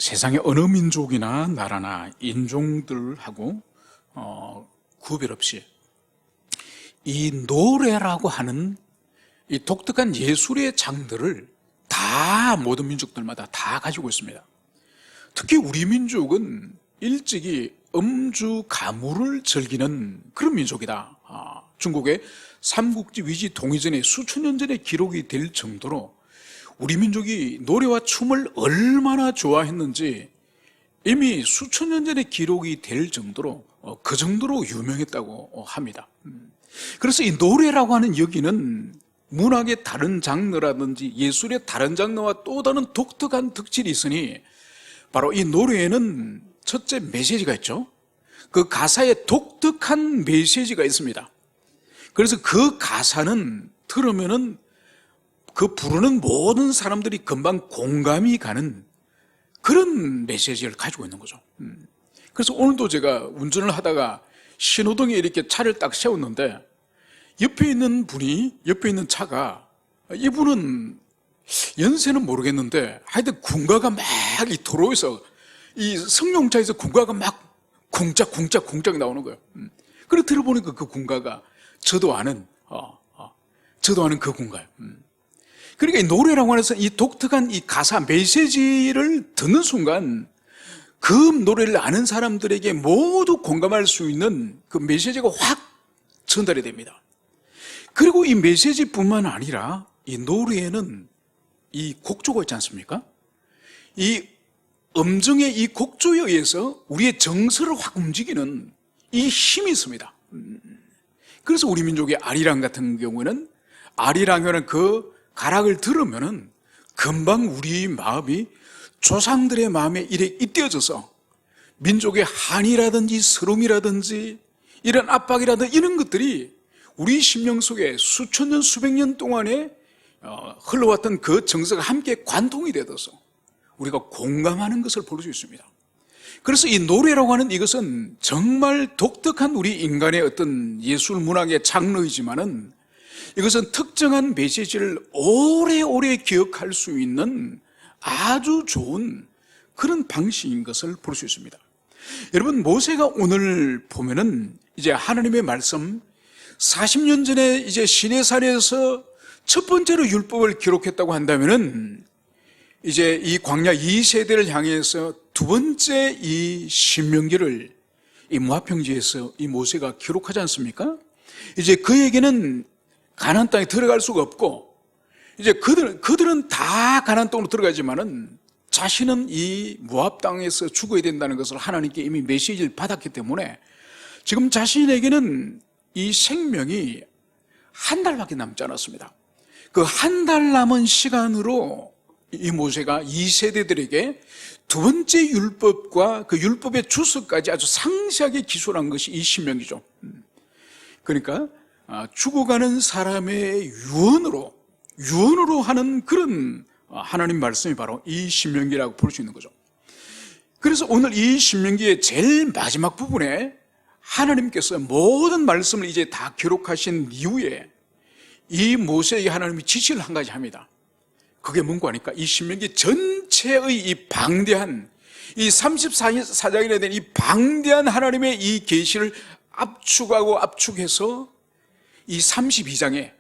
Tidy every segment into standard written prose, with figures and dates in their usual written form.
세상의 어느 민족이나 나라나 인종들하고 구별 없이 이 노래라고 하는 이 독특한 예술의 장들을 다 모든 민족들마다 다 가지고 있습니다. 특히 우리 민족은 일찍이 음주 가무를 즐기는 그런 민족이다. 중국의 삼국지 위지 동이전에 수천 년 전에 기록이 될 정도로 우리 민족이 노래와 춤을 얼마나 좋아했는지 이미 수천 년 전에 기록이 될 정도로 그 정도로 유명했다고 합니다. 그래서 이 노래라고 하는 여기는 문학의 다른 장르라든지 예술의 다른 장르와 또 다른 독특한 특질이 있으니 바로 이 노래에는 첫째 메시지가 있죠. 그 가사에 독특한 메시지가 있습니다. 그래서 그 가사는 들으면은 그 부르는 모든 사람들이 금방 공감이 가는 그런 메시지를 가지고 있는 거죠. 그래서 오늘도 제가 운전을 하다가 신호등에 이렇게 차를 딱 세웠는데 옆에 있는 차가 이분은 연세는 모르겠는데 하여튼 군가가 막 이 도로에서 이 승용차에서 군가가 막 쿵짝 나오는 거예요. 그리고 들어보니까 그 군가가 저도 아는 그 군가예요. 그러니까 이 노래라고 해서 이 독특한 이 가사 메시지를 듣는 순간 그 노래를 아는 사람들에게 모두 공감할 수 있는 그 메시지가 확 전달이 됩니다. 그리고 이 메시지뿐만 아니라 이 노래에는 이 곡조가 있지 않습니까? 이 음정의 이 곡조에 의해서 우리의 정서를 확 움직이는 이 힘이 있습니다. 그래서 우리 민족의 아리랑 같은 경우에는 아리랑이라는 그 가락을 들으면은 금방 우리 마음이 조상들의 마음에 이래 잇대어져서 민족의 한이라든지 서름이라든지 이런 압박이라든지 이런 것들이 우리 심령 속에 수천 년 수백 년 동안에 흘러왔던 그 정서가 함께 관통이 되어서 우리가 공감하는 것을 볼 수 있습니다. 그래서 이 노래라고 하는 이것은 정말 독특한 우리 인간의 어떤 예술 문학의 장르이지만은 이것은 특정한 메시지를 오래오래 기억할 수 있는 아주 좋은 그런 방식인 것을 볼 수 있습니다. 여러분, 모세가 오늘 보면은 이제 하나님의 말씀 40년 전에 이제 시내산에서 첫 번째로 율법을 기록했다고 한다면은 이제 이 광야 2세대를 향해서 두 번째 이 신명기를 이 모압 평지에서 이 모세가 기록하지 않습니까? 이제 그에게는 가나안 땅에 들어갈 수가 없고 이제 그들은 다 가나안 땅으로 들어가지만은 자신은 이 모압 땅에서 죽어야 된다는 것을 하나님께 이미 메시지를 받았기 때문에 지금 자신에게는 이 생명이 한 달밖에 남지 않았습니다. 그 한 달 남은 시간으로 이 모세가 2세대들에게 두 번째 율법과 그 율법의 주석까지 아주 상세하게 기술한 것이 이 신명기죠. 그러니까 죽어가는 사람의 유언으로 하는 그런 하나님 말씀이 바로 이 신명기라고 볼 수 있는 거죠. 그래서 오늘 이 신명기의 제일 마지막 부분에 하나님께서 모든 말씀을 이제 다 기록하신 이후에 이 모세에게 하나님이 지시를 한 가지 합니다. 그게 뭔가 하니까 이 신명기 전체의 이 방대한 이 34장이나 된 이 방대한 하나님의 이 계시를 압축해서 이 32장에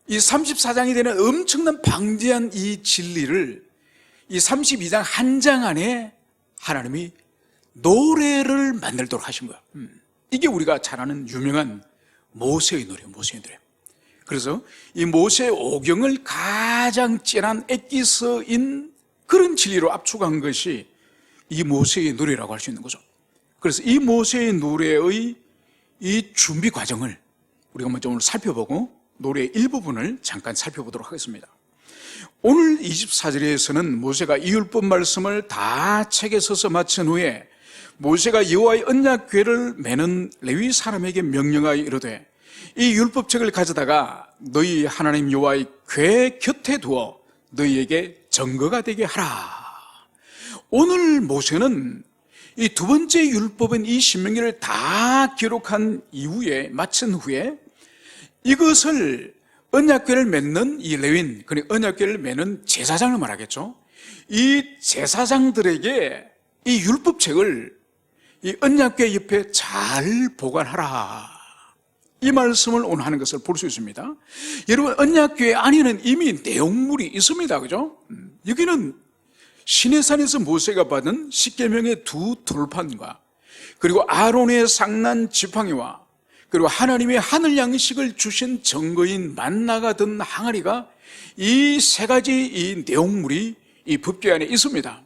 이 34장이 되는 엄청난 방대한 이 진리를 이 32장 한 장 안에 하나님이 노래를 만들도록 하신 거야. 이게 우리가 잘 아는 유명한 모세의 노래. 그래서 이 모세의 오경을 가장 진한 엑기스인 그런 진리로 압축한 것이 이 모세의 노래라고 할 수 있는 거죠. 그래서 이 모세의 노래의 이 준비 과정을 우리가 먼저 오늘 살펴보고 노래의 일부분을 잠깐 살펴보도록 하겠습니다. 오늘 24절에서는 모세가 이 율법 말씀을 다 책에 써서 마친 후에 모세가 여호와의 언약궤를 매는 레위 사람에게 명령하여 이르되 이 율법책을 가져다가 너희 하나님 여호와의 궤 곁에 두어 너희에게 증거가 되게 하라. 오늘 모세는 이 두 번째 율법인 이 신명기를 다 기록한 이후에 마친 후에 이것을 언약궤를 맺는 이 레위인, 그러니까 언약궤를 매는 제사장을 말하겠죠. 이 제사장들에게 이 율법책을 이 언약궤 옆에 잘 보관하라, 이 말씀을 오늘 하는 것을 볼 수 있습니다. 여러분, 언약궤 안에는 이미 내용물이 있습니다. 그죠? 여기는 시내산에서 모세가 받은 십계명의 두 돌판과 그리고 아론의 상난 지팡이와 그리고 하나님의 하늘 양식을 주신 증거인 만나가 든 항아리가, 이 세 가지 이 내용물이 이 법궤 안에 있습니다.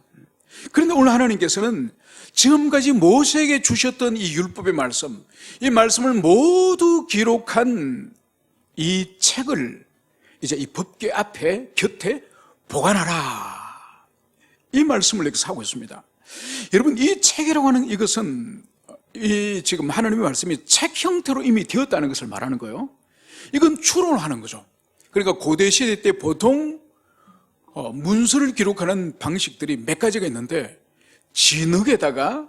그런데 오늘 하나님께서는 지금까지 모세에게 주셨던 이 율법의 말씀, 이 말씀을 모두 기록한 이 책을 이제 이 법궤 앞에 곁에 보관하라, 이 말씀을 여기서 하고 있습니다. 여러분, 이 책이라고 하는 이것은 이 지금 하나님의 말씀이 책 형태로 이미 되었다는 것을 말하는 거예요. 이건 추론하는 거죠. 그러니까 고대 시대 때 보통 문서를 기록하는 방식들이 몇 가지가 있는데, 진흙에다가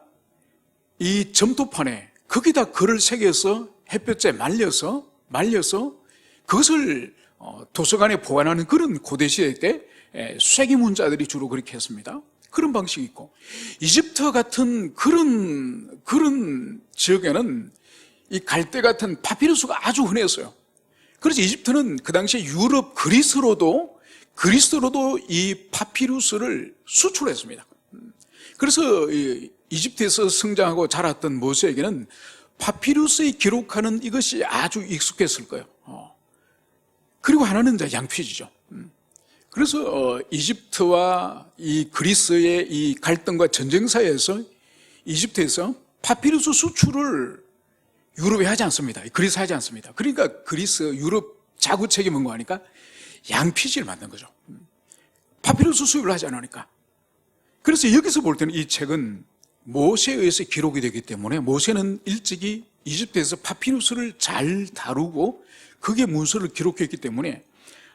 이 점토판에 거기다 글을 새겨서 햇볕에 말려서 그것을 도서관에 보관하는 그런 고대 시대 때 쇠기문자들이 주로 그렇게 했습니다. 그런 방식이 있고, 이집트 같은 그런 지역에는 이 갈대 같은 파피루스가 아주 흔했어요. 그래서 이집트는 그 당시에 유럽 그리스로도 이 파피루스를 수출했습니다. 그래서 이집트에서 성장하고 자랐던 모세에게는 파피루스에 기록하는 이것이 아주 익숙했을 거예요. 그리고 하나는 이제 양피지죠. 그래서 이집트와 이 그리스의 이 갈등과 전쟁 사이에서 이집트에서 파피루스 수출을 유럽에 하지 않습니다. 그리스 하지 않습니다. 그러니까 그리스, 유럽 자구책이 뭔가 하니까 양피지를 만든 거죠. 파피루스 수입을 하지 않으니까. 그래서 여기서 볼 때는 이 책은 모세에 의해서 기록이 되기 때문에, 모세는 일찍이 이집트에서 파피루스를 잘 다루고 그게 문서를 기록했기 때문에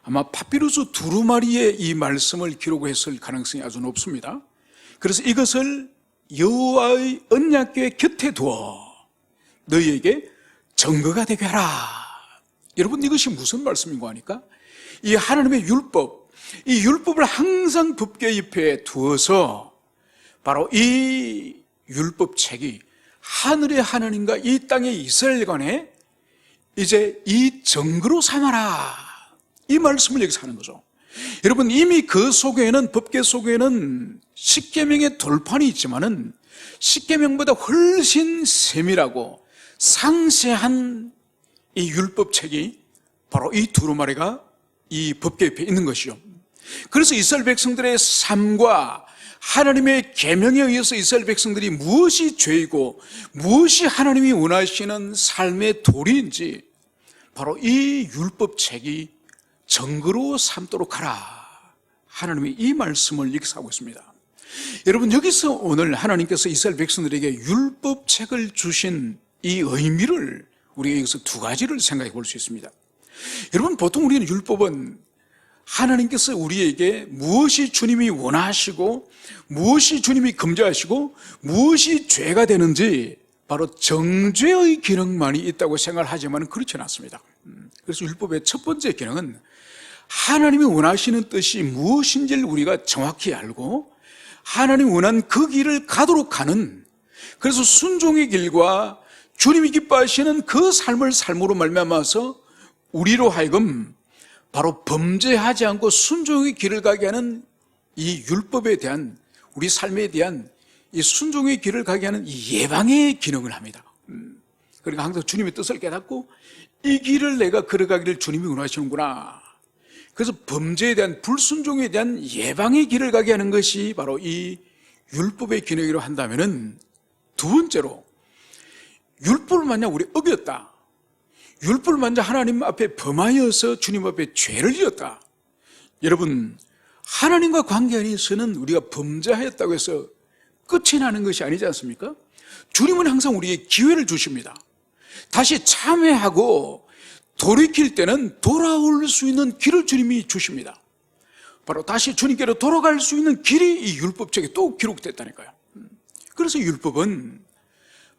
아마 파피루스 두루마리에 이 말씀을 기록했을 가능성이 아주 높습니다. 그래서 이것을 여호와의 언약궤 곁에 두어 너희에게 증거가 되게 하라. 여러분, 이것이 무슨 말씀인가 하니까, 이 하나님의 율법, 이 율법을 항상 법궤 옆에 두어서 바로 이 율법책이 하늘의 하나님과 이 땅의 이스라엘 간에 이제 이 증거로 삼아라, 이 말씀을 여기서 하는 거죠. 여러분, 이미 그 속에는, 법궤 속에는 십계명의 돌판이 있지만은 십계명보다 훨씬 세밀하고 상세한 이 율법책이 바로 이 두루마리가 이 법궤 옆에 있는 것이죠. 그래서 이스라엘 백성들의 삶과 하나님의 계명에 의해서 이스라엘 백성들이 무엇이 죄이고 무엇이 하나님이 원하시는 삶의 도리인지 바로 이 율법책이 증거로 삼도록 하라, 하나님이 이 말씀을 여기서 하고 있습니다. 여러분, 여기서 오늘 하나님께서 이스라엘 백성들에게 율법책을 주신 이 의미를 우리가 여기서 두 가지를 생각해 볼 수 있습니다. 여러분, 보통 우리는 율법은 하나님께서 우리에게 무엇이 주님이 원하시고 무엇이 주님이 금지하시고 무엇이 죄가 되는지 바로 정죄의 기능만이 있다고 생각하지만 그렇지 않습니다. 그래서 율법의 첫 번째 기능은 하나님이 원하시는 뜻이 무엇인지를 우리가 정확히 알고 하나님이 원한 그 길을 가도록 하는, 그래서 순종의 길과 주님이 기뻐하시는 그 삶을 삶으로 말미암아서 우리로 하여금 바로 범죄하지 않고 순종의 길을 가게 하는 이 율법에 대한, 우리 삶에 대한 이 순종의 길을 가게 하는 이 예방의 기능을 합니다. 그러니까 항상 주님의 뜻을 깨닫고 이 길을 내가 걸어가기를 주님이 원하시는구나. 그래서 범죄에 대한, 불순종에 대한 예방의 길을 가게 하는 것이 바로 이 율법의 기능이라고 한다면은, 두 번째로 율법을 만약 우리 어겼다, 율법을 만약 하나님 앞에 범하여서 주님 앞에 죄를 지었다, 여러분, 하나님과 관계 안에서는 우리가 범죄하였다고 해서 끝이 나는 것이 아니지 않습니까? 주님은 항상 우리에게 기회를 주십니다. 다시 참회하고 돌이킬 때는 돌아올 수 있는 길을 주님이 주십니다. 바로 다시 주님께로 돌아갈 수 있는 길이 이 율법책에 또 기록됐다니까요. 그래서 율법은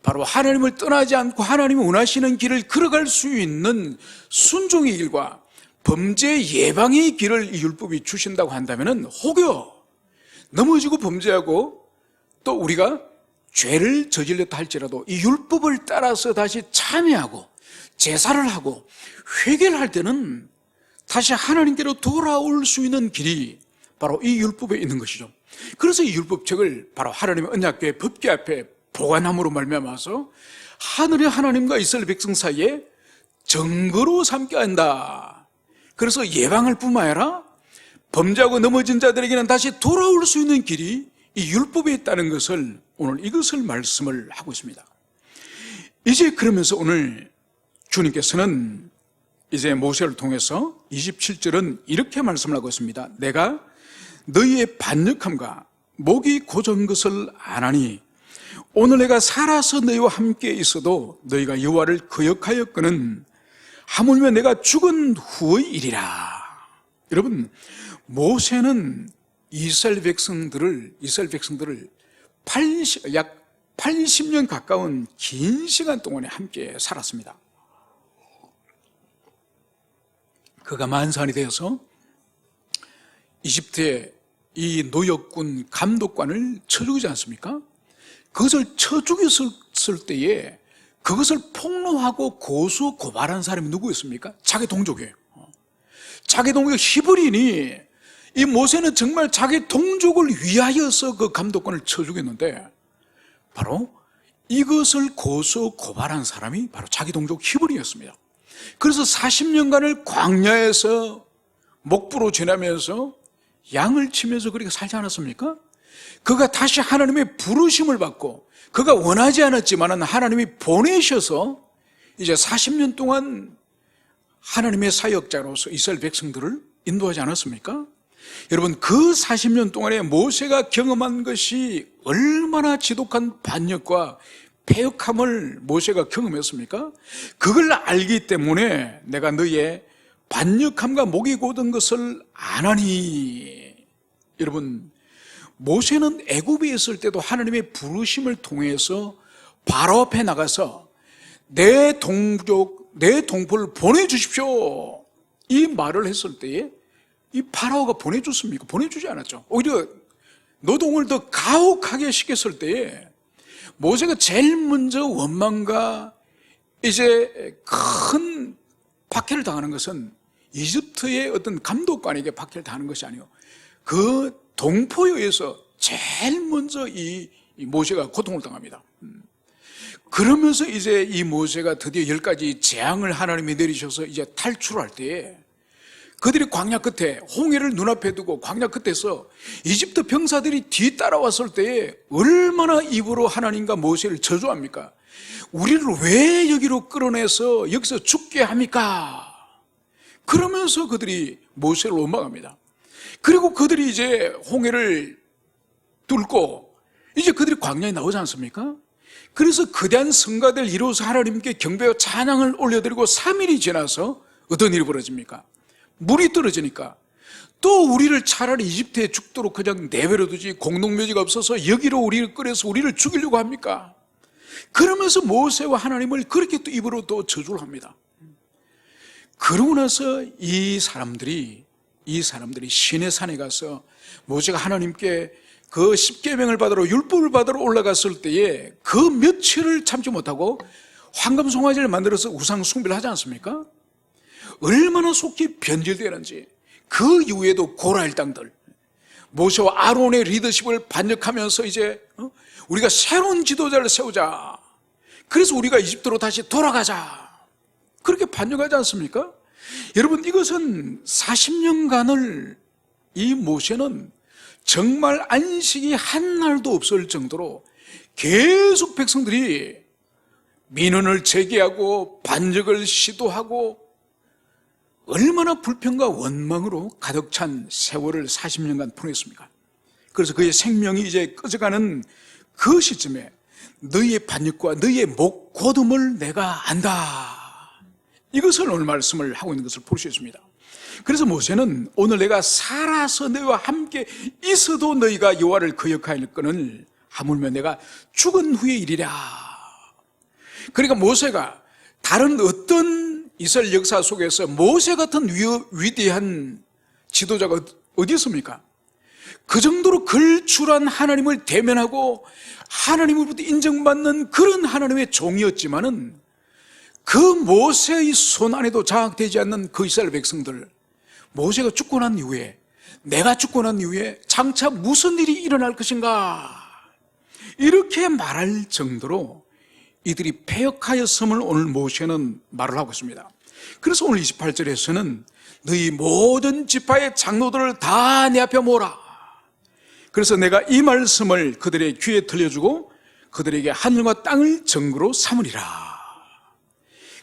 바로 하나님을 떠나지 않고 하나님이 원하시는 길을 걸어갈 수 있는 순종의 길과 범죄 예방의 길을 이 율법이 주신다고 한다면 혹여 넘어지고 범죄하고 또 우리가 죄를 저질렀다 할지라도 이 율법을 따라서 다시 참여하고 제사를 하고 회개를 할 때는 다시 하나님께로 돌아올 수 있는 길이 바로 이 율법에 있는 것이죠. 그래서 이 율법책을 바로 하나님의 언약궤 법궤 앞에 보관함으로 말미암아서 하늘의 하나님과 이스라엘 백성 사이에 증거로 삼게 한다. 그래서 예방할 뿐만 아니라 범죄하고 넘어진 자들에게는 다시 돌아올 수 있는 길이 이 율법에 있다는 것을 오늘 이것을 말씀을 하고 있습니다. 이제 그러면서 오늘 주님께서는 이제 모세를 통해서 27절은 이렇게 말씀을 하고 있습니다. 내가 너희의 반역함과 목이 고전 것을 아나니 오늘 내가 살아서 너희와 함께 있어도 너희가 여호와를 거역하였거는 하물며 내가 죽은 후의 일이라. 여러분, 모세는 이스라엘 백성들을 약 80년 가까운 긴 시간 동안에 함께 살았습니다. 그가 만산이 되어서 이집트의 이 노역군 감독관을 쳐 죽이지 않습니까? 그것을 쳐 죽였을 때에 그것을 폭로하고 고소 고발한 사람이 누구였습니까? 자기 동족이에요. 자기 동족 히브리인이, 이 모세는 정말 자기 동족을 위하여서 그 감독관을 쳐 죽였는데 바로 이것을 고소 고발한 사람이 바로 자기 동족 히브리였습니다. 그래서 40년간을 광야에서 목부로 지나면서 양을 치면서 그렇게 살지 않았습니까? 그가 다시 하나님의 부르심을 받고 그가 원하지 않았지만 하나님이 보내셔서 이제 40년 동안 하나님의 사역자로서 이스라엘 백성들을 인도하지 않았습니까? 여러분, 그 40년 동안에 모세가 경험한 것이 얼마나 지독한 반역과 패역함을 모세가 경험했습니까? 그걸 알기 때문에 내가 너의 반역함과 목이 고든 것을 아나니. 여러분, 모세는 애굽에 있을 때도 하나님의 부르심을 통해서 바로 앞에 나가서 내 동족, 내 동포를 보내주십시오, 이 말을 했을 때에 이 파라오가 보내줬습니까? 보내주지 않았죠. 오히려 노동을 더 가혹하게 시켰을 때에 모세가 제일 먼저 원망과 이제 큰 박해를 당하는 것은 이집트의 어떤 감독관에게 박해를 당하는 것이 아니에요. 그 동포에 의해서 제일 먼저 이 모세가 고통을 당합니다. 그러면서 이제 이 모세가 드디어 10가지 재앙을 하나님이 내리셔서 이제 탈출할 때에 그들이 광야 끝에 홍해를 눈앞에 두고 광야 끝에서 이집트 병사들이 뒤따라왔을 때에 얼마나 입으로 하나님과 모세를 저주합니까? 우리를 왜 여기로 끌어내서 여기서 죽게 합니까? 그러면서 그들이 모세를 원망합니다. 그리고 그들이 이제 홍해를 뚫고 이제 그들이 광야에 나오지 않습니까? 그래서 거대한 성가대를 이루어서 하나님께 경배와 찬양을 올려드리고 3일이 지나서 어떤 일이 벌어집니까? 물이 떨어지니까 또 우리를 차라리 이집트에 죽도록 그냥 내버려 두지 공동묘지가 없어서 여기로 우리를 끌어서 우리를 죽이려고 합니까? 그러면서 모세와 하나님을 그렇게 또 입으로 또 저주를 합니다. 그러고 나서 이 사람들이 시내 산에 가서 모세가 하나님께 그 십계명을 받으러 율법을 받으러 올라갔을 때에 그 며칠을 참지 못하고 황금송아지를 만들어서 우상 숭배를 하지 않습니까? 얼마나 속히 변질되는지. 그 이후에도 고라 일당들, 모세와 아론의 리더십을 반역하면서 이제 우리가 새로운 지도자를 세우자, 그래서 우리가 이집트로 다시 돌아가자, 그렇게 반역하지 않습니까? 여러분, 이것은 40년간을 이 모세는 정말 안식이 한 날도 없을 정도로 계속 백성들이 민원을 제기하고 반역을 시도하고 얼마나 불평과 원망으로 가득 찬 세월을 40년간 보냈습니까? 그래서 그의 생명이 이제 꺼져가는 그 시점에 너희의 반역과 너희의 목 고듬을 내가 안다, 이것을 오늘 말씀을 하고 있는 것을 볼 수 있습니다. 그래서 모세는 오늘 내가 살아서 너희와 함께 있어도 너희가 여호와를 거역하였거늘 하물며 내가 죽은 후의 일이라. 그러니까 모세가 다른 어떤 이스라엘 역사 속에서 모세 같은 위대한 지도자가 어디 있습니까? 그 정도로 걸출한 하나님을 대면하고 하나님으로부터 인정받는 그런 하나님의 종이었지만은 그 모세의 손 안에도 장악되지 않는 그 이스라엘 백성들, 모세가 죽고 난 이후에, 내가 죽고 난 이후에 장차 무슨 일이 일어날 것인가, 이렇게 말할 정도로 이들이 패역하였음을 오늘 모세는 말을 하고 있습니다. 그래서 오늘 28절에서는 너희 모든 지파의 장로들을 다 내 앞에 모으라. 그래서 내가 이 말씀을 그들의 귀에 들려주고 그들에게 하늘과 땅을 증거로 삼으리라.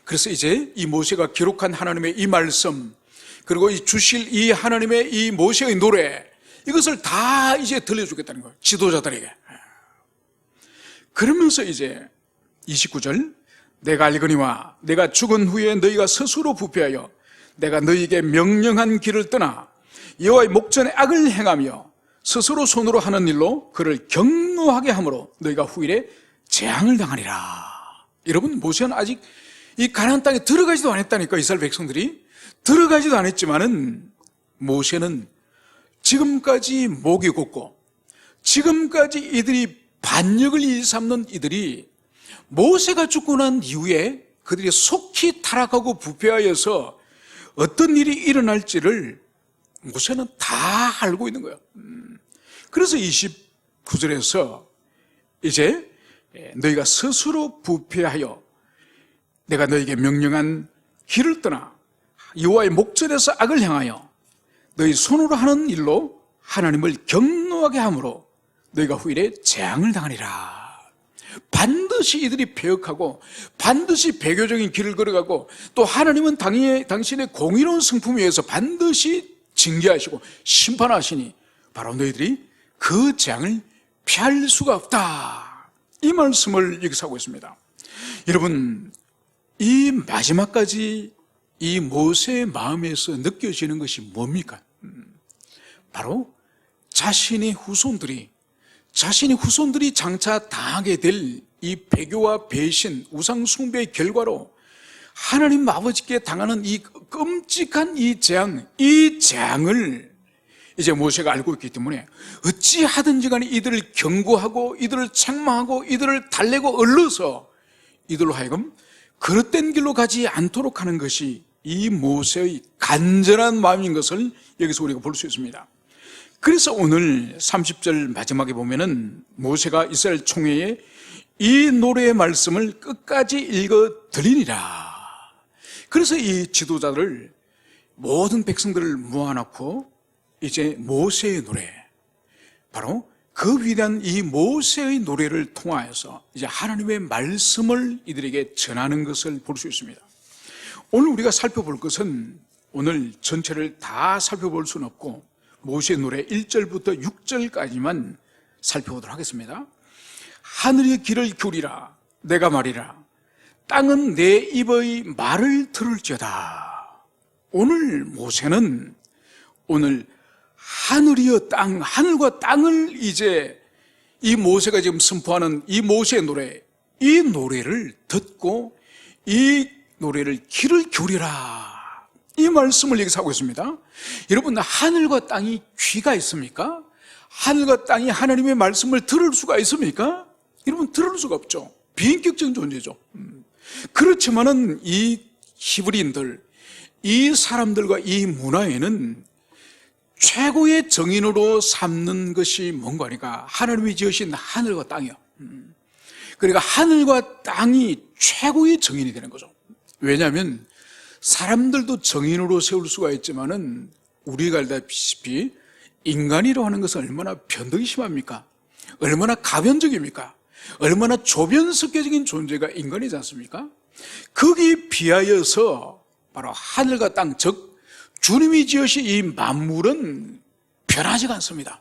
그래서 이제 이 모세가 기록한 하나님의 이 말씀, 그리고 이 주실 이 하나님의 이 모세의 노래, 이것을 다 이제 들려주겠다는 거예요, 지도자들에게. 그러면서 이제 29절, 내가 알거니와 내가 죽은 후에 너희가 스스로 부패하여 내가 너희에게 명령한 길을 떠나 여호와의 목전에 악을 행하며 스스로 손으로 하는 일로 그를 경노하게 함으로 너희가 후일에 재앙을 당하리라. 여러분, 모세는 아직 이 가나안 땅에 들어가지도 않았다니까. 이스라엘 백성들이 들어가지도 않았지만은 모세는 지금까지 목이 곧고 지금까지 이들이 반역을 일삼는 이들이 모세가 죽고 난 이후에 그들이 속히 타락하고 부패하여서 어떤 일이 일어날지를 모세는 다 알고 있는 거예요. 그래서 29절에서 이제 너희가 스스로 부패하여 내가 너희에게 명령한 길을 떠나 여호와의 목전에서 악을 행하여 너희 손으로 하는 일로 하나님을 경노하게 함으로 너희가 후일에 재앙을 당하리라. 반드시 이들이 패역하고 반드시 배교적인 길을 걸어가고 또 하나님은 당신의 공의로운 성품에 의해서 반드시 징계하시고 심판하시니 바로 너희들이 그 재앙을 피할 수가 없다. 이 말씀을 여기서 하고 있습니다. 여러분, 이 마지막까지 이 모세의 마음에서 느껴지는 것이 뭡니까? 바로 자신의 후손들이 장차 당하게 될 이 배교와 배신, 우상 숭배의 결과로 하나님 아버지께 당하는 이 끔찍한 이 재앙을 이제 모세가 알고 있기 때문에 어찌하든지 간에 이들을 경고하고 이들을 책망하고 이들을 달래고 얼러서 이들로 하여금 그릇된 길로 가지 않도록 하는 것이 이 모세의 간절한 마음인 것을 여기서 우리가 볼 수 있습니다. 그래서 오늘 30절 마지막에 보면은 모세가 이스라엘 총회에 이 노래의 말씀을 끝까지 읽어 드리니라. 그래서 이 지도자들 모든 백성들을 모아놓고 이제 모세의 노래, 바로 그 위대한 이 모세의 노래를 통하여서 이제 하나님의 말씀을 이들에게 전하는 것을 볼 수 있습니다. 오늘 우리가 살펴볼 것은 오늘 전체를 다 살펴볼 수는 없고 모세의 노래 1절부터 6절까지만 살펴보도록 하겠습니다. 하늘의 길을 기울이라 내가 말이라 땅은 내 입의 말을 들을지어다. 오늘 모세는 오늘 하늘이여 땅, 하늘과 땅을 이제 이 모세가 지금 선포하는 이 모세의 노래, 이 노래를 듣고 이 노래를 귀를 기울이라, 이 말씀을 여기서 하고 있습니다. 여러분, 하늘과 땅이 귀가 있습니까? 하늘과 땅이 하나님의 말씀을 들을 수가 있습니까? 여러분, 들을 수가 없죠. 비인격적인 존재죠. 그렇지만은 이 히브리인들, 이 사람들과 이 문화에는 최고의 정인으로 삼는 것이 뭔가 하니까 하나님이 지으신 하늘과 땅이요. 그러니까 하늘과 땅이 최고의 정인이 되는 거죠. 왜냐하면 사람들도 정인으로 세울 수가 있지만은 우리가 알다시피 인간이라고 하는 것은 얼마나 변덕이 심합니까? 얼마나 가변적입니까? 얼마나 조변석계적인 존재가 인간이지 않습니까? 거기에 비하여서 바로 하늘과 땅, 즉 주님이 지으신 이 만물은 변하지가 않습니다.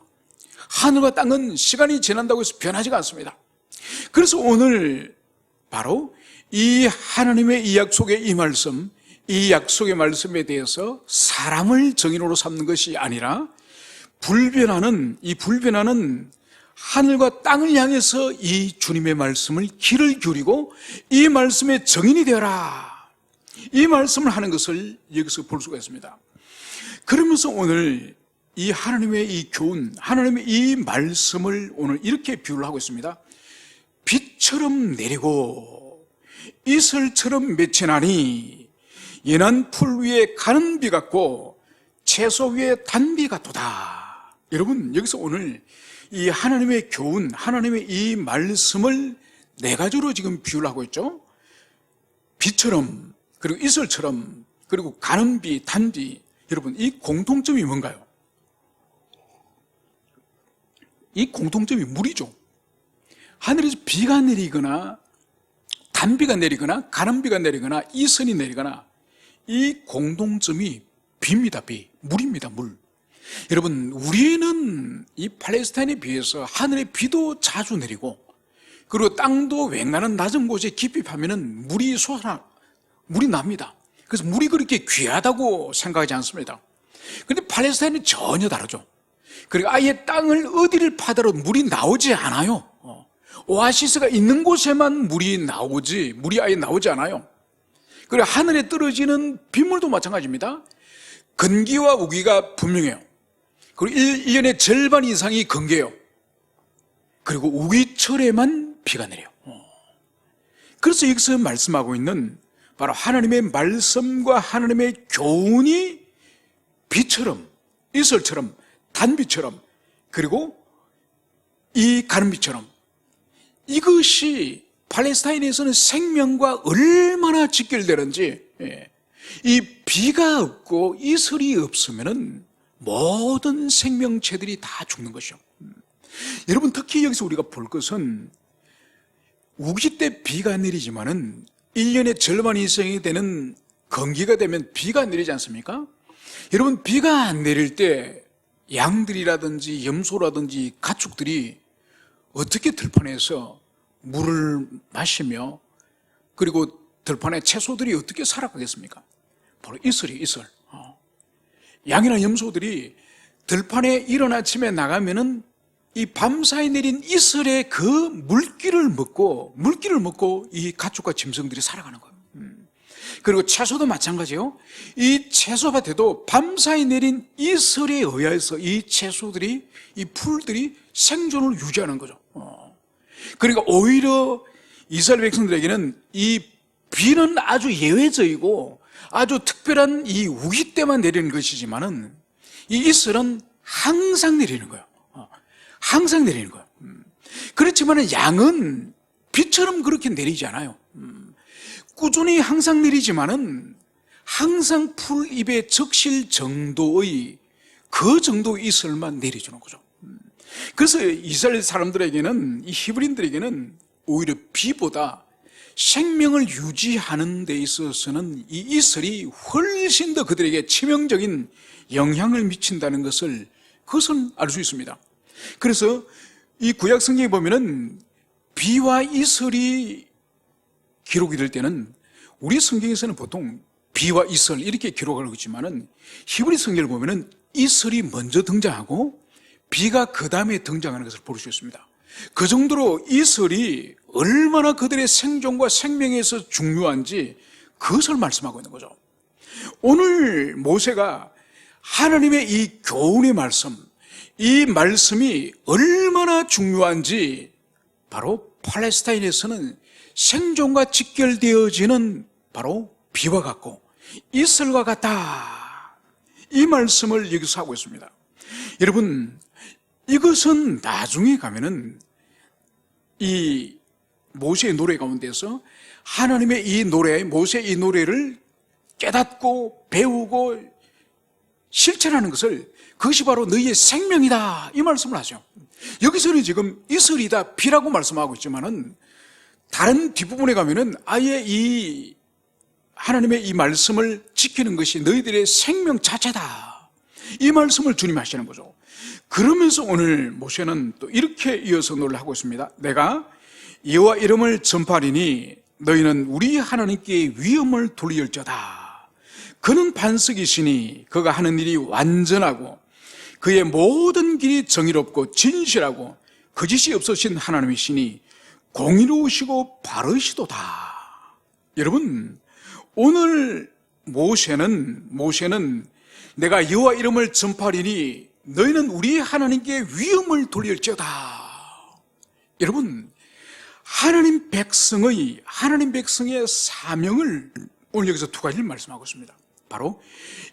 하늘과 땅은 시간이 지난다고 해서 변하지가 않습니다. 그래서 오늘 바로 이 하나님의 이 약속의 이 말씀, 이 약속의 말씀에 대해서 사람을 정인으로 삼는 것이 아니라 불변하는 하늘과 땅을 향해서 이 주님의 말씀을 귀를 기울이고 이 말씀의 정인이 되어라, 이 말씀을 하는 것을 여기서 볼 수가 있습니다. 그러면서 오늘 이 하나님의 이 교훈, 하나님의 이 말씀을 오늘 이렇게 비유를 하고 있습니다. 비처럼 내리고 이슬처럼 맺히나니 연한 풀 위에 가는 비 같고 채소 위에 단비 같도다. 여러분, 여기서 오늘 이 하나님의 교훈, 하나님의 이 말씀을 네 가지로 지금 비유를 하고 있죠. 비처럼, 그리고 이슬처럼, 그리고 가는 비, 단비. 여러분, 이 공통점이 뭔가요? 이 공통점이 물이죠. 하늘에서 비가 내리거나 단비가 내리거나 가는비가 내리거나 이슬이 내리거나 이 공통점이 비입니다. 비, 물입니다. 물. 여러분, 우리는 이 팔레스타인에 비해서 하늘에 비도 자주 내리고 그리고 땅도 웬만한 낮은 곳에 깊이 파면은 물이 납니다. 그래서 물이 그렇게 귀하다고 생각하지 않습니다. 그런데 팔레스타인은 전혀 다르죠. 그리고 아예 땅을 어디를 파더라도 물이 나오지 않아요. 오아시스가 있는 곳에만 물이 나오지, 물이 아예 나오지 않아요. 그리고 하늘에 떨어지는 빗물도 마찬가지입니다. 건기와 우기가 분명해요. 그리고 1년의 절반 이상이 건기예요. 그리고 우기철에만 비가 내려요. 그래서 여기서 말씀하고 있는 바로 하나님의 말씀과 하나님의 교훈이 비처럼, 이슬처럼, 단비처럼, 그리고 이 가는비처럼, 이것이 팔레스타인에서는 생명과 얼마나 직결되는지, 이 비가 없고 이슬이 없으면 모든 생명체들이 다 죽는 것이요. 여러분, 특히 여기서 우리가 볼 것은 우기 때 비가 내리지만은 1년의 절반 이상이 되는 건기가 되면 비가 내리지 않습니까? 여러분, 비가 안 내릴 때 양들이라든지 염소라든지 가축들이 어떻게 들판에서 물을 마시며 그리고 들판의 채소들이 어떻게 살아가겠습니까? 바로 이슬이 이슬. 양이나 염소들이 들판에 이른 아침에 나가면은 이 밤사이 내린 이슬의 그 물기를 먹고 이 가축과 짐승들이 살아가는 거예요. 그리고 채소도 마찬가지예요. 이 채소밭에도 밤사이 내린 이슬에 의해서 이 채소들이, 이 풀들이 생존을 유지하는 거죠. 그러니까 오히려 이스라엘 백성들에게는 이 비는 아주 예외적이고 아주 특별한 이 우기 때만 내리는 것이지만은 이 이슬은 항상 내리는 거예요. 항상 내리는 거예요. 그렇지만은 양은 비처럼 그렇게 내리지 않아요. 꾸준히 항상 내리지만은 항상 풀 잎에 적실 정도의 그 정도의 이슬만 내려주는 거죠. 그래서 이스라엘 사람들에게는, 이 히브리인들에게는 오히려 비보다 생명을 유지하는 데 있어서는 이 이슬이 훨씬 더 그들에게 치명적인 영향을 미친다는 것을, 그것은 알 수 있습니다. 그래서 이 구약 성경에 보면은 비와 이슬이 기록이 될 때는 우리 성경에서는 보통 비와 이슬 이렇게 기록을 하고 있지만은 히브리 성경을 보면은 이슬이 먼저 등장하고 비가 그 다음에 등장하는 것을 볼 수 있습니다. 그 정도로 이슬이 얼마나 그들의 생존과 생명에서 중요한지 그것을 말씀하고 있는 거죠. 오늘 모세가 하나님의 이 교훈의 말씀, 이 말씀이 얼마나 중요한지 바로 팔레스타인에서는 생존과 직결되어지는 바로 비와 같고 이슬과 같다, 이 말씀을 여기서 하고 있습니다. 여러분, 이것은 나중에 가면은 이 모세의 노래 가운데서 하나님의 이 노래, 모세의 이 노래를 깨닫고 배우고 실천하는 것을, 그것이 바로 너희의 생명이다, 이 말씀을 하죠. 여기서는 지금 이슬이다, 비라고 말씀하고 있지만은 다른 뒷부분에 가면은 아예 이 하나님의 이 말씀을 지키는 것이 너희들의 생명 자체다, 이 말씀을 주님이 하시는 거죠. 그러면서 오늘 모세는 또 이렇게 이어서 노래를 하고 있습니다. 내가 여호와 이름을 전파하리니 너희는 우리 하나님께 위엄을 돌릴지어다. 그는 반석이시니 그가 하는 일이 완전하고 그의 모든 길이 정의롭고 진실하고 거짓이 없으신 하나님이시니 공의로우시고 바르시도다. 여러분, 오늘 모세는 내가 여호와 이름을 전파하리니 너희는 우리 하나님께 위엄을 돌릴지어다. 여러분, 하나님 백성의 사명을 오늘 여기서 두 가지를 말씀하고 있습니다. 바로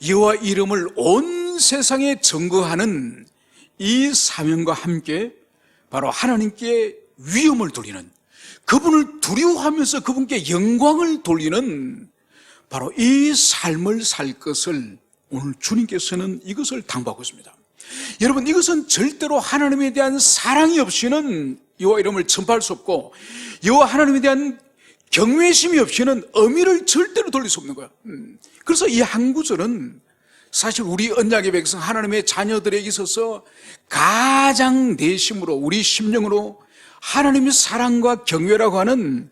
여호와 이름을 온 세상에 증거하는 이 사명과 함께 바로 하나님께 위엄을 돌리는, 그분을 두려워하면서 그분께 영광을 돌리는 바로 이 삶을 살 것을 오늘 주님께서는 이것을 당부하고 있습니다. 여러분, 이것은 절대로 하나님에 대한 사랑이 없이는 여호와 이름을 전파할 수 없고, 여호와 하나님에 대한 경외심이 없이는 의미를 절대로 돌릴 수 없는 거예요. 그래서 이 한 구절은 사실 우리 언약의 백성 하나님의 자녀들에게 있어서 가장 내심으로, 우리 심령으로 하나님의 사랑과 경외라고 하는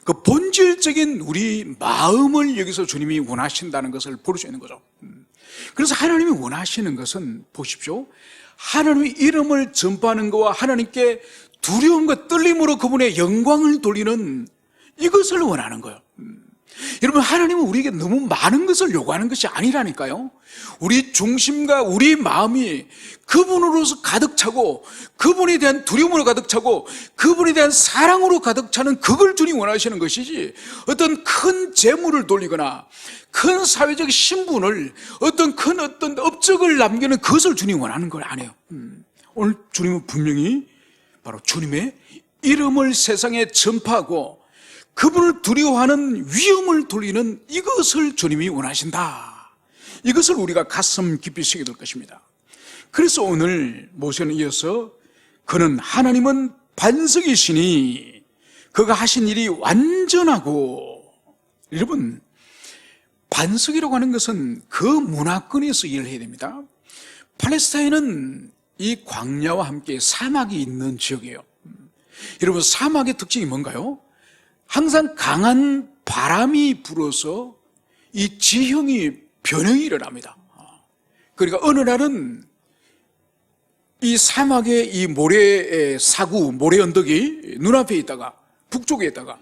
그 본질적인 우리 마음을 여기서 주님이 원하신다는 것을 볼 수 있는 거죠. 그래서 하나님이 원하시는 것은 보십시오, 하나님의 이름을 전파하는 것과 하나님께 두려움과 떨림으로 그분의 영광을 돌리는 이것을 원하는 거예요. 여러분, 하나님은 우리에게 너무 많은 것을 요구하는 것이 아니라니까요. 우리 중심과 우리 마음이 그분으로서 가득 차고, 그분에 대한 두려움으로 가득 차고, 그분에 대한 사랑으로 가득 차는 그걸 주님 원하시는 것이지, 어떤 큰 재물을 돌리거나 큰 사회적 신분을, 어떤 업적을 남기는 그것을 주님 원하는 걸 아니에요. 오늘 주님은 분명히 바로 주님의 이름을 세상에 전파하고 그분을 두려워하는 위엄을 돌리는 이것을 주님이 원하신다. 이것을 우리가 가슴 깊이 새겨둘 것입니다. 그래서 오늘 모세는 이어서 그는 하나님은 반석이시니 그가 하신 일이 완전하고, 여러분, 반석이라고 하는 것은 그 문화권에서 일을 해야 됩니다. 팔레스타인은 이 광야와 함께 사막이 있는 지역이에요. 여러분, 사막의 특징이 뭔가요? 항상 강한 바람이 불어서 이 지형이 변형이 일어납니다. 그러니까 어느 날은 이 사막의 이 모래 사구, 모래 언덕이 눈앞에 있다가, 북쪽에 있다가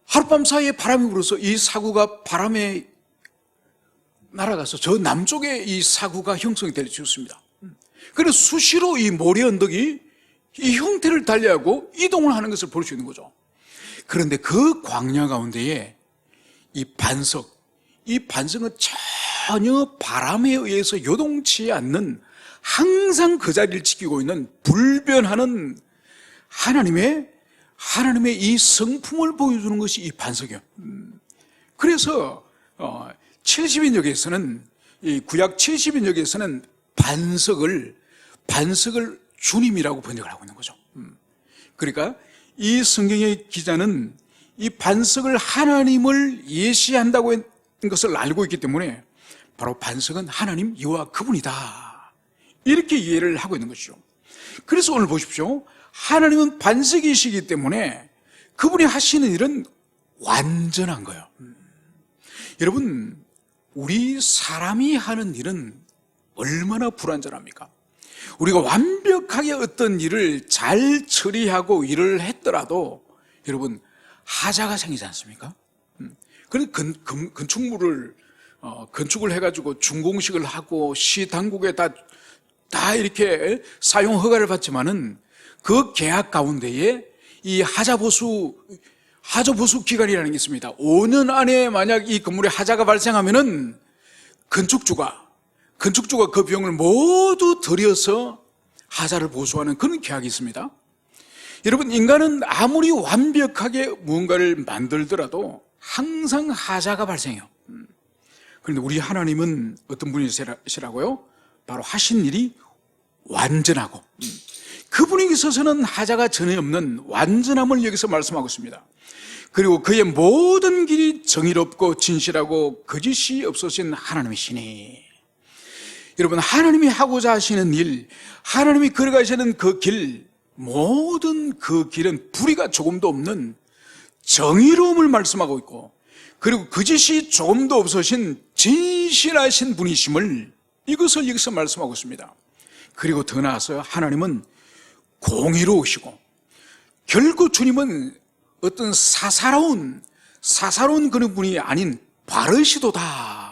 하룻밤 사이에 바람이 불어서 이 사구가 바람에 날아가서 저 남쪽에 이 사구가 형성이 될 수 있습니다. 그래서 수시로 이 모래 언덕이 이 형태를 달리하고 이동을 하는 것을 볼 수 있는 거죠. 그런데 그 광야 가운데에 이 반석은 전혀 바람에 의해서 요동치 않는, 항상 그 자리를 지키고 있는 불변하는 하나님의 이 성품을 보여주는 것이 이 반석이에요. 그래서 70인역에서는, 이 구약 70인역에서는 반석을 주님이라고 번역을 하고 있는 거죠. 그러니까 이 성경의 기자는 이 반석을 하나님을 예시한다고 하는 것을 알고 있기 때문에 바로 반석은 하나님 여호와 그분이다, 이렇게 이해를 하고 있는 것이죠. 그래서 오늘 보십시오, 하나님은 반석이시기 때문에 그분이 하시는 일은 완전한 거예요. 여러분, 우리 사람이 하는 일은 얼마나 불완전합니까? 우리가 완벽하게 어떤 일을 잘 처리하고 일을 했더라도 여러분, 하자가 생기지 않습니까? 그래서 건축을 해가지고 준공식을 하고 시 당국에 다 이렇게 사용 허가를 받지만은 그 계약 가운데에 이 하자보수 기간이라는 게 있습니다. 5년 안에 만약 이 건물에 하자가 발생하면은 건축주가 그 비용을 모두 들여서 하자를 보수하는 그런 계약이 있습니다. 여러분, 인간은 아무리 완벽하게 무언가를 만들더라도 항상 하자가 발생해요. 그런데 우리 하나님은 어떤 분이시라고요? 바로 하신 일이 완전하고, 그분에게 있어서는 하자가 전혀 없는 완전함을 여기서 말씀하고 있습니다. 그리고 그의 모든 길이 정의롭고 진실하고 거짓이 없으신 하나님이시니, 여러분, 하나님이 하고자 하시는 일, 하나님이 걸어가시는 그 길, 모든 그 길은 불의가 조금도 없는 정의로움을 말씀하고 있고, 그리고 거짓이 조금도 없으신 진실하신 분이심을, 이것을 여기서 말씀하고 있습니다. 그리고 더 나아서 하나님은 공의로우시고, 결코 주님은 어떤 사사로운 그런 분이 아닌 바르시도다.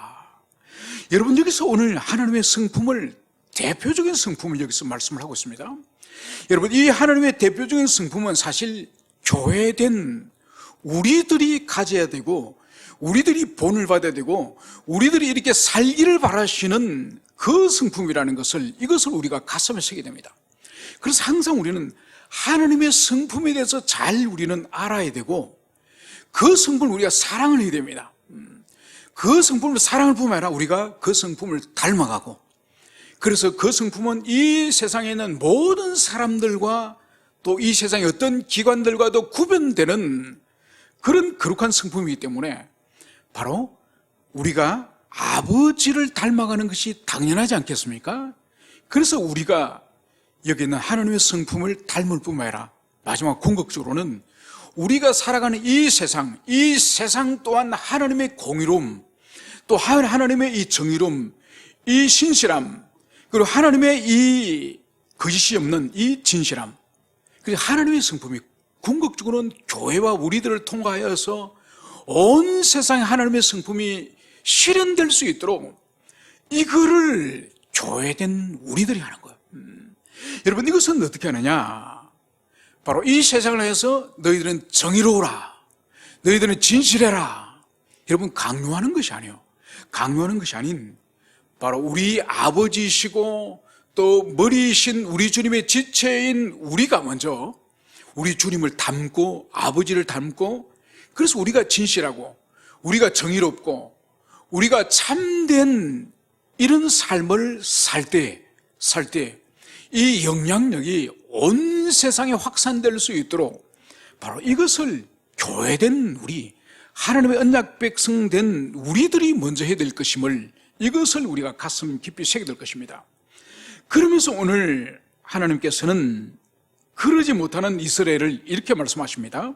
여러분, 여기서 오늘 하나님의 성품을 대표적인 성품을 여기서 말씀을 하고 있습니다. 여러분, 이 하나님의 대표적인 성품은 사실 교회된 우리들이 가져야 되고, 우리들이 본을 받아야 되고, 우리들이 이렇게 살기를 바라시는 그 성품이라는 것을, 이것을 우리가 가슴에 새게 됩니다. 그래서 항상 우리는 하나님의 성품에 대해서 잘 우리는 알아야 되고, 그 성품을 우리가 사랑을 해야 됩니다. 그 성품을, 사랑을 뿐만 아니라 우리가 그 성품을 닮아가고, 그래서 그 성품은 이 세상에 있는 모든 사람들과 또 이 세상의 어떤 기관들과도 구별되는 그런 거룩한 성품이기 때문에 바로 우리가 아버지를 닮아가는 것이 당연하지 않겠습니까? 그래서 우리가 여기 있는 하나님의 성품을 닮을 뿐만 아니라 마지막 궁극적으로는 우리가 살아가는 이 세상 또한 하나님의 공의로움, 또 하나님의 이 정의로움, 이 신실함, 그리고 하나님의 이 거짓이 없는 이 진실함, 그리고 하나님의 성품이 궁극적으로는 교회와 우리들을 통하여서 온 세상에 하나님의 성품이 실현될 수 있도록 이거를 교회된 우리들이 하는 거예요. 여러분, 이것은 어떻게 하느냐? 바로 이 세상을 해서 너희들은 정의로우라, 너희들은 진실해라, 여러분, 강요하는 것이 아니에요. 강요하는 것이 아닌 바로 우리 아버지이시고 또 머리이신 우리 주님의 지체인 우리가 먼저 우리 주님을 닮고 아버지를 닮고, 그래서 우리가 진실하고 우리가 정의롭고 우리가 참된 이런 삶을 살 때 이 영향력이 온 세상에 확산될 수 있도록 바로 이것을 교회된 우리, 하나님의 언약 백성 된 우리들이 먼저 해야 될 것임을, 이것을 우리가 가슴 깊이 새게 될 것입니다. 그러면서 오늘 하나님께서는 그러지 못하는 이스라엘을 이렇게 말씀하십니다.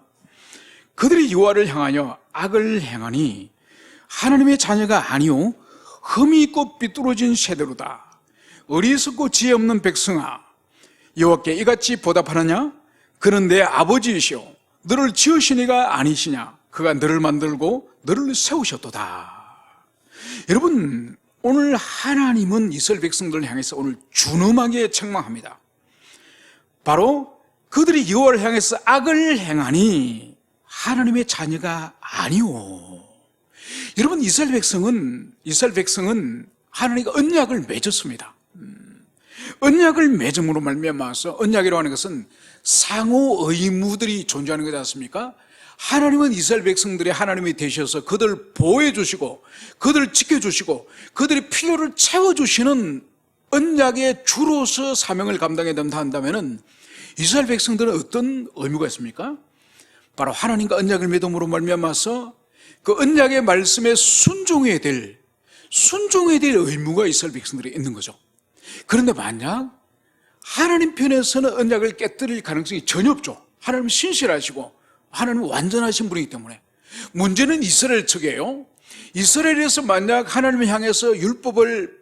그들이 여호와를 향하여 악을 행하니 하나님의 자녀가 아니요 흠이 있고 삐뚤어진 세대로다. 어리석고 지혜 없는 백성아, 여호와께 이같이 보답하느냐? 그는 내 아버지이시오 너를 지으신 이가 아니시냐? 그가 너를 만들고 너를 세우셨도다. 여러분, 오늘 하나님은 이스라엘 백성들을 향해서 오늘 준엄하게 책망합니다. 바로 그들이 여호와를 향해서 악을 행하니 하나님의 자녀가 아니오. 여러분, 이스라엘 백성은 하나님과 언약을 맺었습니다. 언약을 맺음으로 말미암아서, 언약이라고 하는 것은 상호 의무들이 존재하는 거지 않습니까? 하나님은 이스라엘 백성들의 하나님이 되셔서 그들을 보호해 주시고 그들을 지켜주시고 그들의 필요를 채워주시는 언약의 주로서 사명을 감당해야 된다 한다면 이스라엘 백성들은 어떤 의무가 있습니까? 바로 하나님과 언약을 맺음으로 말미암아서 그 언약의 말씀에 순종해야 될 의무가 이스라엘 백성들이 있는 거죠. 그런데 만약 하나님 편에서는 언약을 깨뜨릴 가능성이 전혀 없죠. 하나님은 신실하시고 하나님은 완전하신 분이기 때문에. 문제는 이스라엘 측이에요. 이스라엘에서 만약 하나님을 향해서 율법을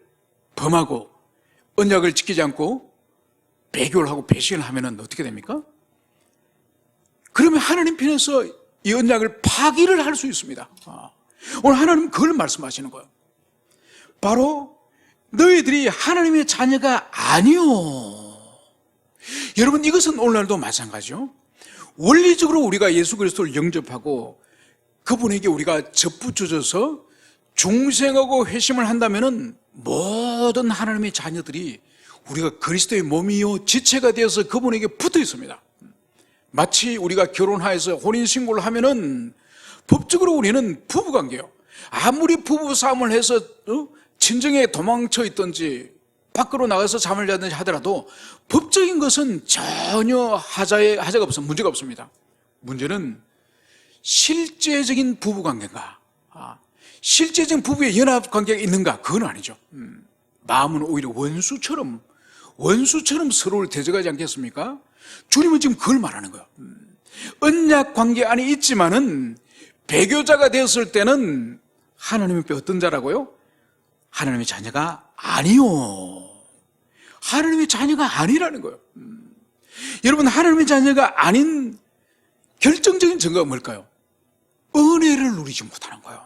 범하고 언약을 지키지 않고 배교를 하고 배신을 하면 어떻게 됩니까? 그러면 하나님 편에서 이 언약을 파기를 할 수 있습니다. 오늘 하나님은 그걸 말씀하시는 거예요. 바로 너희들이 하나님의 자녀가 아니오. 여러분, 이것은 오늘날도 마찬가지죠. 원리적으로 우리가 예수 그리스도를 영접하고 그분에게 우리가 접붙여져서 중생하고 회심을 한다면 모든 하나님의 자녀들이 우리가 그리스도의 몸이요 지체가 되어서 그분에게 붙어 있습니다. 마치 우리가 결혼하여서 혼인신고를 하면은 법적으로 우리는 부부관계요. 아무리 부부싸움을 해서 친정에 도망쳐 있든지 밖으로 나가서 잠을 자든지 하더라도 법적인 것은 전혀 하자가 없습니다. 문제가 없습니다. 문제는 실제적인 부부관계인가, 실제적인 부부의 연합관계가 있는가, 그건 아니죠. 마음은 오히려 원수처럼 서로를 대적하지 않겠습니까? 주님은 지금 그걸 말하는 거예요. 언약관계 안에 있지만은 배교자가 되었을 때는 하나님 앞에 어떤 자라고요? 하나님의 자녀가 아니요. 하나님의 자녀가 아니라는 거예요. 여러분, 하나님의 자녀가 아닌 결정적인 증거가 뭘까요? 은혜를 누리지 못하는 거예요.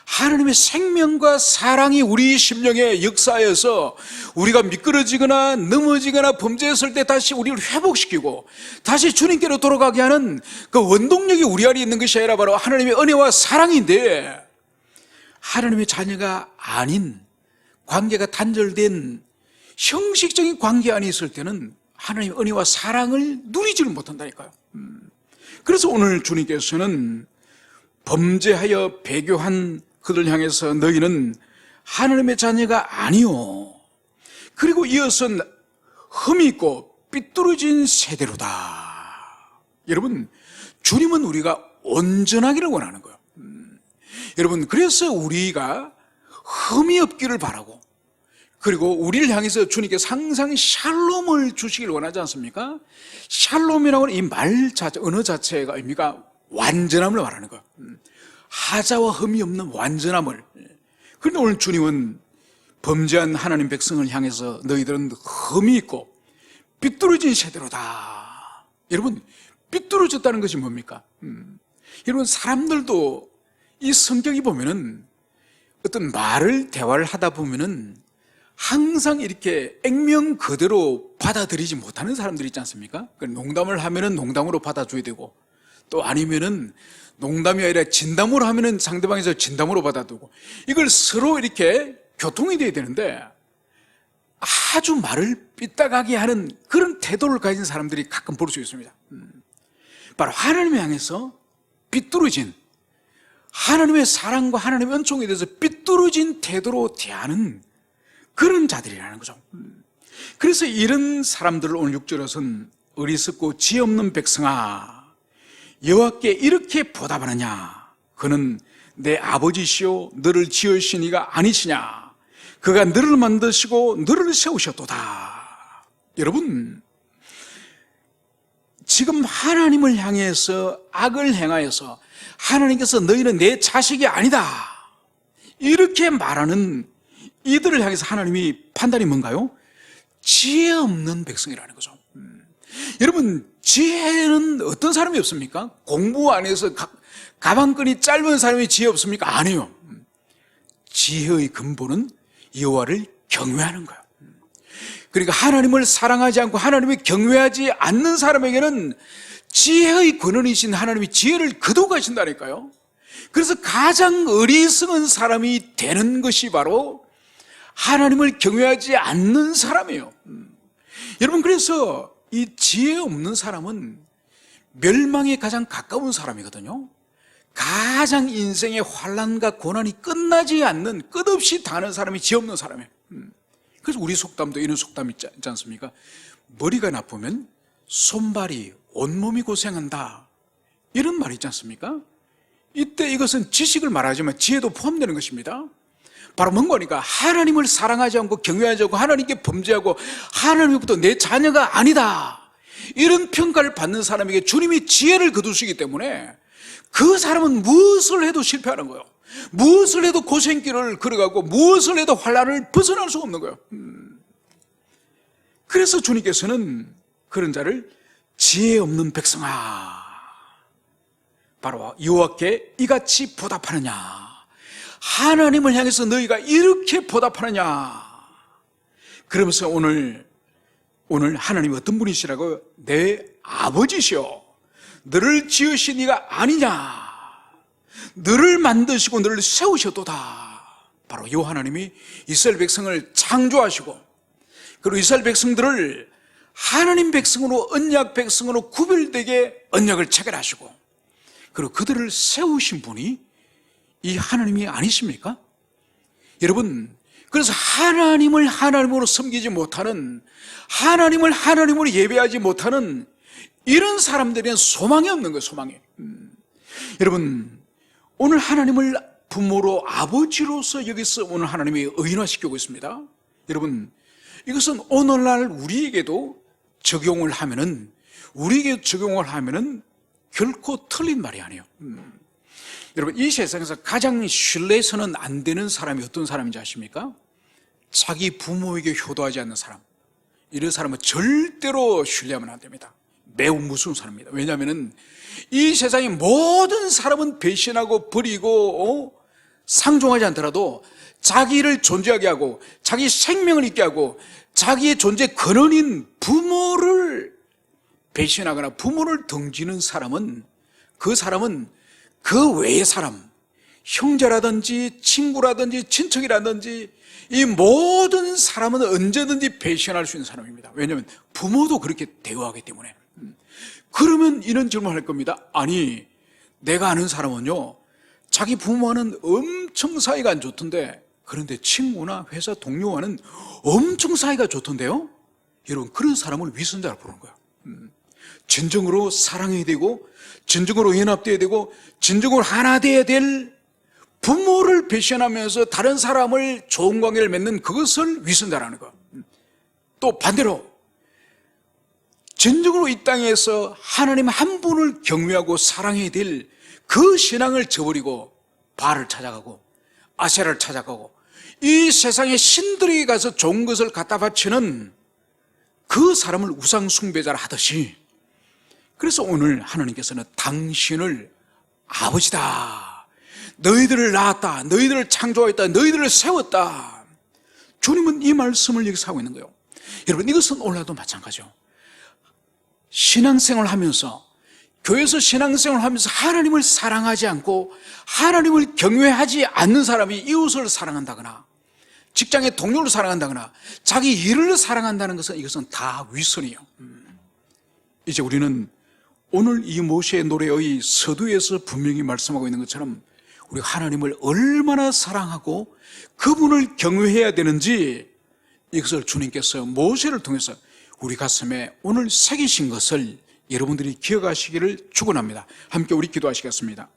하나님의 생명과 사랑이 우리 심령에 역사하여서 우리가 미끄러지거나 넘어지거나 범죄했을 때 다시 우리를 회복시키고 다시 주님께로 돌아가게 하는 그 원동력이 우리 안에 있는 것이 아니라 바로 하나님의 은혜와 사랑인데, 하나님의 자녀가 아닌 관계가 단절된 형식적인 관계 안에 있을 때는 하나님의 은혜와 사랑을 누리지를 못한다니까요. 그래서 오늘 주님께서는 범죄하여 배교한 그들 향해서 너희는 하나님의 자녀가 아니요, 그리고 이어서 흠이 있고 삐뚤어진 세대로다. 여러분, 주님은 우리가 온전하기를 원하는 거예요. 여러분, 그래서 우리가 흠이 없기를 바라고, 그리고 우리를 향해서 주님께서 항상 샬롬을 주시길 원하지 않습니까? 샬롬이라고 하는 이 말 자체, 언어 자체가 의미가 완전함을 말하는 거예요. 하자와 흠이 없는 완전함을. 그런데 오늘 주님은 범죄한 하나님 백성을 향해서 너희들은 흠이 있고 삐뚤어진 세대로다. 여러분, 삐뚤어졌다는 것이 뭡니까? 여러분, 사람들도 이 성경이 보면은 어떤 대화를 하다 보면은 항상 이렇게 액면 그대로 받아들이지 못하는 사람들이 있지 않습니까? 농담을 하면은 농담으로 받아줘야 되고, 또 아니면은 농담이 아니라 진담으로 하면은 상대방에서 진담으로 받아두고, 이걸 서로 이렇게 교통이 돼야 되는데 아주 말을 삐딱하게 하는 그런 태도를 가진 사람들이 가끔 볼 수 있습니다. 바로 하나님을 향해서 삐뚤어진, 하나님의 사랑과 하나님의 은총에 대해서 삐뚤어진 태도로 대하는 그런 자들이라는 거죠. 그래서 이런 사람들을 오늘 6절에서는 어리석고 지혜 없는 백성아, 여호와께 이렇게 보답하느냐? 그는 내 아버지시오 너를 지으신 이가 아니시냐? 그가 너를 만드시고 너를 세우셨도다. 여러분, 지금 하나님을 향해서 악을 행하여서 하나님께서 너희는 내 자식이 아니다, 이렇게 말하는 이들을 향해서 하나님이 판단이 뭔가요? 지혜 없는 백성이라는 거죠. 여러분, 지혜는 어떤 사람이 없습니까? 공부 안 해서 가방끈이 짧은 사람이 지혜 없습니까? 아니에요. 지혜의 근본은 여호와를 경외하는 거예요. 그러니까 하나님을 사랑하지 않고 하나님을 경외하지 않는 사람에게는 지혜의 근원이신 하나님이 지혜를 거둬가신다니까요. 그래서 가장 어리석은 사람이 되는 것이 바로 하나님을 경외하지 않는 사람이에요. 여러분, 그래서 이 지혜 없는 사람은 멸망에 가장 가까운 사람이거든요. 가장 인생의 환난과 고난이 끝나지 않는, 끝없이 다는 사람이 지혜 없는 사람이에요. 그래서 우리 속담도 이런 속담이 있지 않습니까? 머리가 나쁘면 손발이 온몸이 고생한다, 이런 말이 있지 않습니까? 이때 이것은 지식을 말하지만 지혜도 포함되는 것입니다. 바로 뭔가니까 하나님을 사랑하지 않고 경외하지 않고 하나님께 범죄하고 하나님부터 내 자녀가 아니다, 이런 평가를 받는 사람에게 주님이 지혜를 거두시기 때문에 그 사람은 무엇을 해도 실패하는 거예요. 무엇을 해도 고생길을 걸어가고 무엇을 해도 환난을 벗어날 수 없는 거예요. 그래서 주님께서는 그런 자를 지혜 없는 백성아, 바로 여호와께 이같이 보답하느냐, 하나님을 향해서 너희가 이렇게 보답하느냐. 그러면서 오늘 하나님이 어떤 분이시라고요? 내 아버지시오 너를 지으신 이가 아니냐, 너를 만드시고 너를 세우셨도다. 바로 이 하나님이 이스라엘 백성을 창조하시고, 그리고 이스라엘 백성들을 하나님 백성으로, 언약 백성으로 구별되게 언약을 체결하시고, 그리고 그들을 세우신 분이 이 하나님이 아니십니까? 여러분, 그래서 하나님을 하나님으로 섬기지 못하는, 하나님을 하나님으로 예배하지 못하는 이런 사람들에는 소망이 없는 거예요. 소망이. 여러분, 오늘 하나님을 부모로, 아버지로서 여기서 오늘 하나님이 의인화시키고 있습니다. 여러분, 이것은 오늘날 우리에게도 적용을 하면은 결코 틀린 말이 아니에요. 여러분, 이 세상에서 가장 신뢰해서는 안 되는 사람이 어떤 사람인지 아십니까? 자기 부모에게 효도하지 않는 사람. 이런 사람은 절대로 신뢰하면 안 됩니다. 매우 무서운 사람입니다. 왜냐하면 이 세상의 모든 사람은 배신하고 버리고 상종하지 않더라도 자기를 존재하게 하고 자기 생명을 있게 하고 자기의 존재 근원인 부모를 배신하거나 부모를 등지는 사람은 그 사람은 그 외의 사람, 형제라든지 친구라든지 친척이라든지 이 모든 사람은 언제든지 배신할 수 있는 사람입니다. 왜냐하면 부모도 그렇게 대우하기 때문에. 그러면 이런 질문을 할 겁니다. 아니, 내가 아는 사람은요, 자기 부모와는 엄청 사이가 안 좋던데, 그런데 친구나 회사 동료와는 엄청 사이가 좋던데요? 여러분, 그런 사람을 위선자라고 부르는 거예요. 진정으로 사랑해야 되고, 진정으로 연합되어야 되고, 진정으로 하나 되어야 될 부모를 배신하면서 다른 사람을 좋은 관계를 맺는 그것을 위선자라는 거. 또 반대로 진정으로 이 땅에서 하나님 한 분을 경외하고 사랑해야 될 그 신앙을 저버리고 바알을 찾아가고 아세라를 찾아가고 이 세상의 신들에게 가서 좋은 것을 갖다 바치는 그 사람을 우상 숭배자라 하듯이, 그래서 오늘 하나님께서는 당신을 아버지다, 너희들을 낳았다, 너희들을 창조했다, 너희들을 세웠다, 주님은 이 말씀을 여기서 하고 있는 거예요. 여러분, 이것은 오늘도 마찬가지죠. 신앙생활을 하면서, 교회에서 신앙생활을 하면서 하나님을 사랑하지 않고 하나님을 경외하지 않는 사람이 이웃을 사랑한다거나 직장의 동료를 사랑한다거나 자기 일을 사랑한다는 것은, 이것은 다 위선이에요. 이제 우리는 오늘 이 모세의 노래의 서두에서 분명히 말씀하고 있는 것처럼 우리가 하나님을 얼마나 사랑하고 그분을 경외해야 되는지, 이것을 주님께서 모세를 통해서 우리 가슴에 오늘 새기신 것을 여러분들이 기억하시기를 축원합니다. 함께 우리 기도하시겠습니다.